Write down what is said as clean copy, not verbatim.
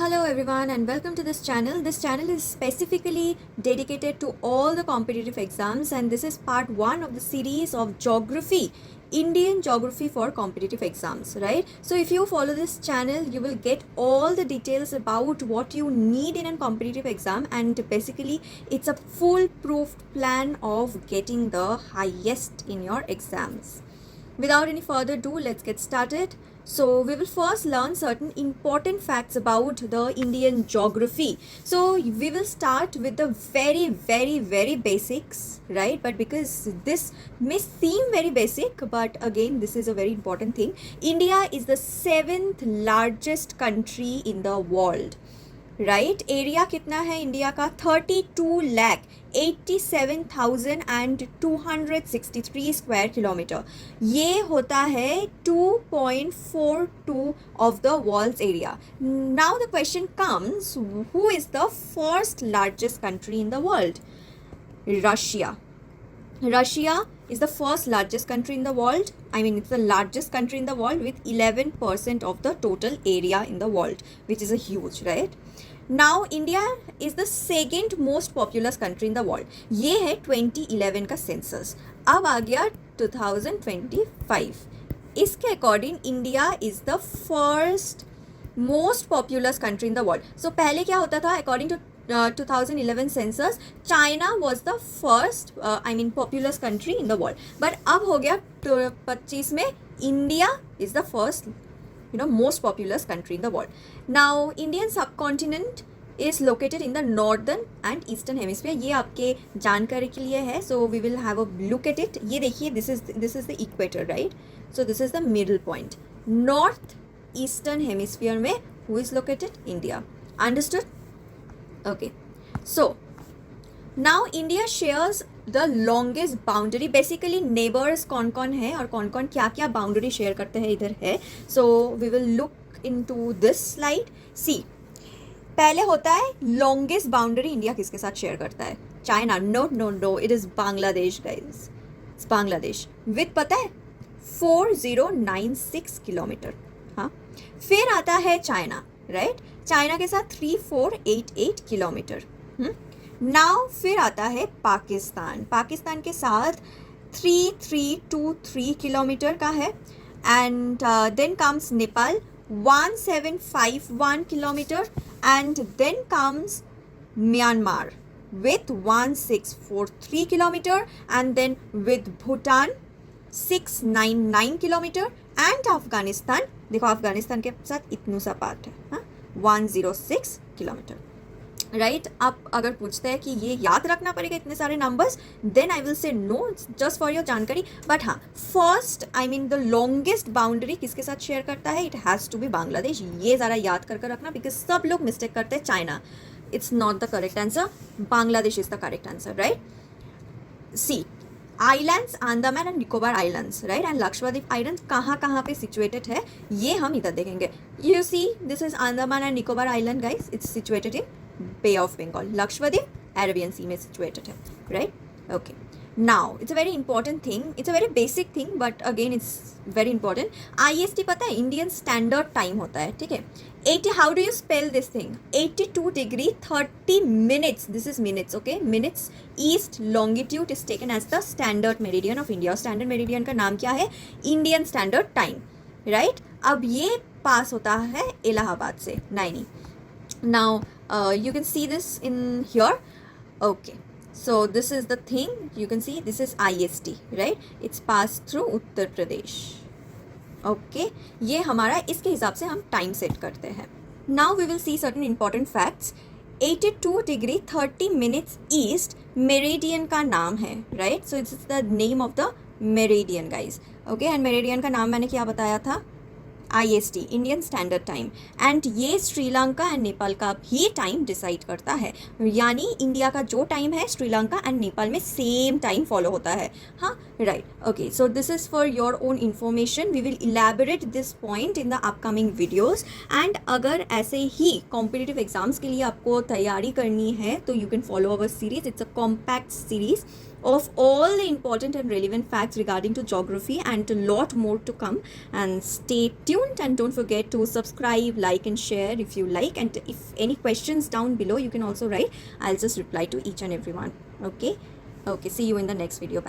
Hello everyone and welcome to this channel. This channel is specifically dedicated to all the competitive exams and this is part 1 of the series of geography, Indian geography for competitive exams, right? So if you follow this channel, you will get all the details about what you need in a competitive exam and basically it's a foolproof plan of getting the highest in your exams. Without any further ado, let's get started. So we will first learn certain important facts about the Indian geography. So we will start with the very basics, right? But because this may seem very basic, but again this is a very important thing. India is the 7th largest country in the world. Right area कितना है India का 32,87,263 square kilometre. ये होता है 2.42 of the world's area. Now the question comes, who is the first largest country in the world? Russia. Russia is the first largest country in the world. I mean, it's the largest country in the world with 11% of the total area in the world, which is a huge, right? Now, India is the second most populous country in the world. ये है 2011 का census. अब आ गया 2025. इसके according India is the first most populous country in the world. So पहले क्या होता था? According to 2011 census, China was the first populous country in the world. But अब हो गया 25 में India is the first most populous country in the world. Now Indian subcontinent is located in the northern and eastern hemisphere. ये आपके जानकारी के लिए है. So we will have a look at it. ये देखिए, this is the equator, right? So this is the middle point. North eastern hemisphere में who is located? India. Understood? Okay, so now India shares the longest boundary. Basically neighbors कौन कौन है और कौन कौन क्या क्या boundary share करते हैं इधर है. So we will look into this slide. See, पहले होता है longest boundary. इंडिया किसके साथ शेयर करता है? China. No, it is Bangladesh, guys. It's Bangladesh with पता है 4096 किलोमीटर. हाँ, फिर आता है चाइना, राइट? चाइना के साथ 3488 किलोमीटर. नाउ फिर आता है पाकिस्तान. पाकिस्तान के साथ 3323 किलोमीटर का है. And then comes Nepal 1751 kilometre. And then comes Myanmar with 1643 kilometre. And then with Bhutan 699 kilometre. And Afghanistan, देखो अफगानिस्तान के साथ इतना सा पार्ट है, हाँ, 106 किलोमीटर, राइट? आप अगर पूछते हैं कि ये याद रखना पड़ेगा इतने सारे numbers, then I will say no, just for your जानकारी. बट हाँ, फर्स्ट द लॉन्गेस्ट बाउंड्री किसके साथ शेयर करता है? It has to be Bangladesh. ये ज़रा याद कर रखना, बिकॉज सब लोग मिस्टेक करते हैं. China, it's not the correct answer. Bangladesh is the correct answer, right? See, islands, Andaman and Nicobar islands, right, and Lakshadweep islands कहाँ पे सिचुएटेड है, ये हम इधर देखेंगे. You see, this is Andaman and Nicobar island, guys. It's situated in Bay of Bengal. Lakshadweep Arabian Sea में situated है, right? Okay. Now it's a very important thing. It's a very basic thing but again it's very important. IST पता है? Indian standard time होता है, ठीक है? 80, how do you spell this thing? 82 degree 30 minutes. This is minutes, okay? Minutes east longitude is taken as the standard meridian of India. Standard meridian का नाम क्या है? Indian standard time, right? अब ये पास होता है इलाहाबाद से, Naini. Now you can see this in here. Okay, so this is the thing. You can see this is IST, right? It's passed through Uttar Pradesh. Okay, ये हमारा, इसके हिसाब से हम टाइम सेट करते हैं. Now we will see certain important facts. 82 degree 30 minutes east meridian का नाम है, right? So it's the name of the meridian, guys. Okay, and meridian का नाम मैंने क्या बताया था? IST, Indian standard time. And ये श्रीलंका एंड नेपाल का भी टाइम डिसाइड करता है. यानी इंडिया का जो टाइम है श्रीलंका एंड नेपाल में सेम टाइम फॉलो होता है, हाँ, right? Okay, so this is for your own information. We will elaborate this point in the upcoming videos. And अगर ऐसे ही कॉम्पिटिटिव एग्जाम्स के लिए आपको तैयारी करनी है तो you can follow our series. It's a compact series of all the important and relevant facts regarding to geography, and a lot more to come. And stay tuned, and don't forget to subscribe, like and share if you like. And if any questions down below, you can also write. I'll just reply to each and every one. Okay, see you in the next video. Bye.